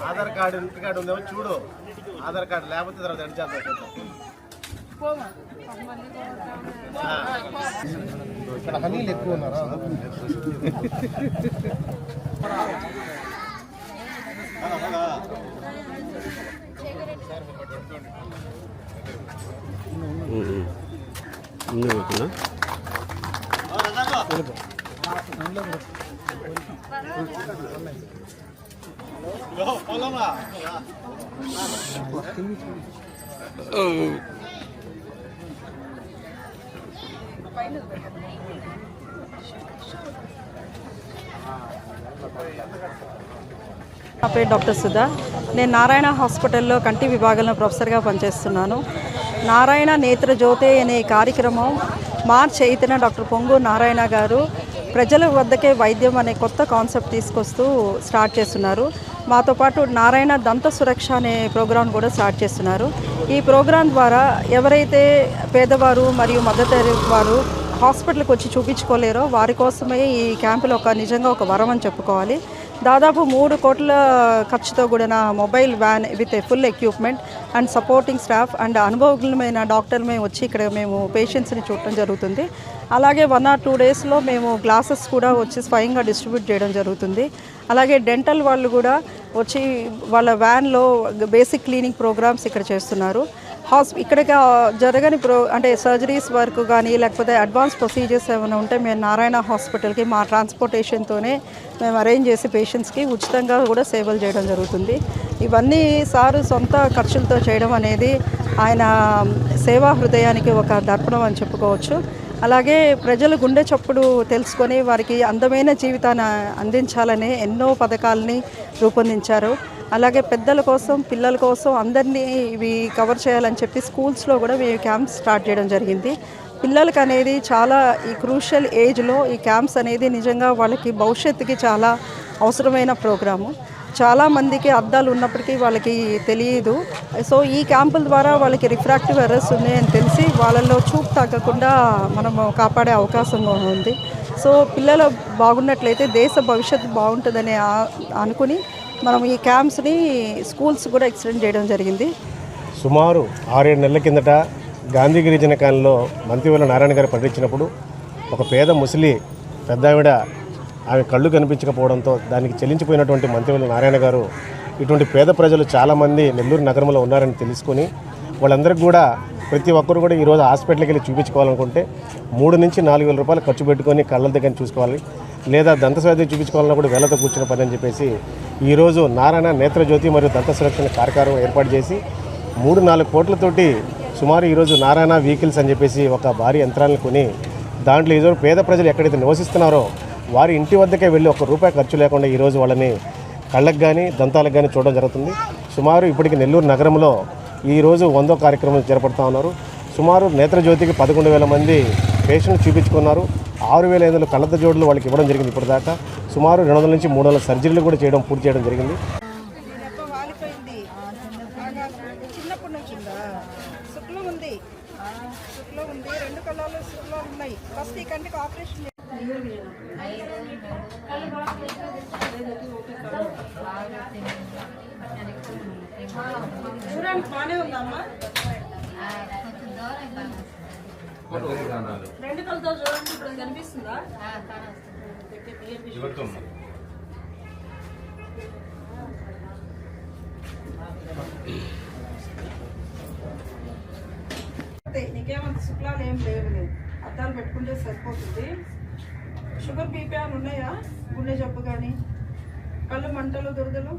Aadhaar card ఇంటి card ఉందేమో చూడు. ఆధార్ కార్డు లేకపోతే తర్వాత ఎంత చేద్దాం. ఇక్కడ హనీలు ఎక్కువ ఉన్నారా? నా పేరు డాక్టర్ సుధా. నేను నారాయణ హాస్పిటల్లో కంటి విభాగంలో ప్రొఫెసర్గా పనిచేస్తున్నాను. నారాయణ నేత్ర జ్యోతి అనే కార్యక్రమం మార్చ్ 8న డాక్టర్ పొంగు నారాయణ గారు ప్రజల వద్దకే వైద్యం అనే కొత్త కాన్సెప్ట్ తీసుకొస్తూ స్టార్ట్ చేస్తున్నారు. మాతో పాటు నారాయణ దంత సురక్ష అనే ప్రోగ్రాం కూడా స్టార్ట్ చేస్తున్నారు. ఈ ప్రోగ్రాం ద్వారా ఎవరైతే పేదవారు మరియు మధ్యతరగతి వారు హాస్పిటల్కి వచ్చి చూపించుకోలేరో వారి కోసమే ఈ క్యాంపులో నిజంగా ఒక వరం అని చెప్పుకోవాలి. దాదాపు 3 కోట్ల ఖర్చుతో కూడిన mobile van with full equipment and supporting staff and అనుభవజ్ఞులమైన డాక్టర్లు వచ్చి ఇక్కడ మేము పేషెంట్స్ని చూడటం జరుగుతుంది. అలాగే 1 or 2 డేస్లో మేము గ్లాసెస్ కూడా వచ్చి స్వయంగా డిస్ట్రిబ్యూట్ చేయడం జరుగుతుంది. అలాగే డెంటల్ వాళ్ళు కూడా వచ్చి వాళ్ళ వ్యాన్లో బేసిక్ క్లీనింగ్ ప్రోగ్రామ్స్ ఇక్కడ చేస్తున్నారు. ఇక్కడికి జరగని అంటే సర్జరీస్ వర్క్ కానీ లేకపోతే అడ్వాన్స్ ప్రొసీజర్స్ ఏమైనా ఉంటే మేము నారాయణ హాస్పిటల్కి మా ట్రాన్స్పోర్టేషన్తోనే మేము అరేంజ్ చేసి పేషెంట్స్కి ఉచితంగా కూడా సేవలు చేయడం జరుగుతుంది. ఇవన్నీ సారు సొంత ఖర్చులతో చేయడం అనేది ఆయన సేవా హృదయానికి ఒక దర్పణం అని చెప్పుకోవచ్చు. అలాగే ప్రజలు గుండె చప్పుడు తెలుసుకొని వారికి అందమైన జీవితాన్ని అందించాలని ఎన్నో పథకాలని రూపొందించారు. అలాగే పెద్దల కోసం పిల్లల కోసం అందరినీ ఇవి కవర్ చేయాలని చెప్పి స్కూల్స్లో కూడా మేము క్యాంప్స్ స్టార్ట్ చేయడం జరిగింది. పిల్లలకి అనేది చాలా ఈ క్రూషియల్ ఏజ్లో ఈ క్యాంప్స్ అనేది నిజంగా వాళ్ళకి భవిష్యత్తుకి చాలా అవసరమైన ప్రోగ్రాము. చాలామందికి అద్దాలు ఉన్నప్పటికీ వాళ్ళకి తెలియదు. సో ఈ క్యాంపుల ద్వారా వాళ్ళకి రిఫ్రాక్టివ్ ఎర్రర్స్ ఉన్నాయని తెలిసి వాళ్ళల్లో చూపు తగ్గకుండా మనం కాపాడే అవకాశం ఉంది. సో పిల్లలు బాగున్నట్లయితే దేశ భవిష్యత్తు బాగుంటుందని అనుకుని మనం ఈ క్యాంప్స్ని స్కూల్స్ కూడా ఎక్స్టెండ్ చేయడం జరిగింది. సుమారు 6-7 నెలల కిందట గాంధీ గిరిజన కాలనీలో మంత్రివర్యులు నారాయణ గారు పర్యటించినప్పుడు ఒక పేద ముసలి పెద్దావిడ ఆమె కళ్ళు కనిపించకపోవడంతో దానికి చెల్లించిపోయినటువంటి మంత్రివర్యులు నారాయణ గారు ఇటువంటి పేద ప్రజలు చాలామంది నెల్లూరు నగరంలో ఉన్నారని తెలుసుకొని వాళ్ళందరికీ కూడా ప్రతి ఒక్కరు కూడా ఈరోజు హాస్పిటల్కి వెళ్ళి చూపించుకోవాలనుకుంటే 3 నుంచి 4 వేల రూపాయలు ఖర్చు పెట్టుకొని కళ్ళ దగ్గర చూసుకోవాలి, లేదా దంత వైద్యం చూపించుకోవాలన్నా కూడా వేలతో కూర్చున్న పని అని చెప్పేసి ఈరోజు నారాయణ నేత్రజ్యోతి మరియు దంత సురక్షణ కార్యక్రమం ఏర్పాటు చేసి 3-4 కోట్లతోటి సుమారు ఈరోజు నారాయణ వెహికల్స్ అని చెప్పేసి ఒక భారీ యంత్రాలను కొని దాంట్లో ఈరోజు పేద ప్రజలు ఎక్కడైతే నివసిస్తున్నారో వారి ఇంటి వద్దకే వెళ్ళి ₹1 ఖర్చు లేకుండా ఈరోజు వాళ్ళని కళ్ళకు కానీ దంతాలకు కానీ చూడడం జరుగుతుంది. సుమారు ఇప్పటికి నెల్లూరు నగరంలో ఈరోజు 100వ కార్యక్రమం చేపడుతూ ఉన్నారు. సుమారు నేత్రజ్యోతికి 11,000 మంది పేషెంట్లు చూపించుకున్నారు. 6,500 కళ్ళద్ద జోడులు వాళ్ళకి ఇవ్వడం జరిగింది. ఇప్పటిదాకా సుమారు 200 నుంచి 300 సర్జరీలు కూడా పూర్తి చేయడం జరిగింది. చూడండి బాగానే ఉందమ్మా. 2 కళ్ళతో చూడండి, ఇప్పుడు కనిపిస్తుందా? నీకేమంత శుక్లాలు ఏం లేవులే, అద్దాలు పెట్టుకుంటే సరిపోతుంది. షుగర్ బీపీ అని ఉన్నాయా? గుండె జబ్బు కానీ, కళ్ళు మంటలు దురదలు?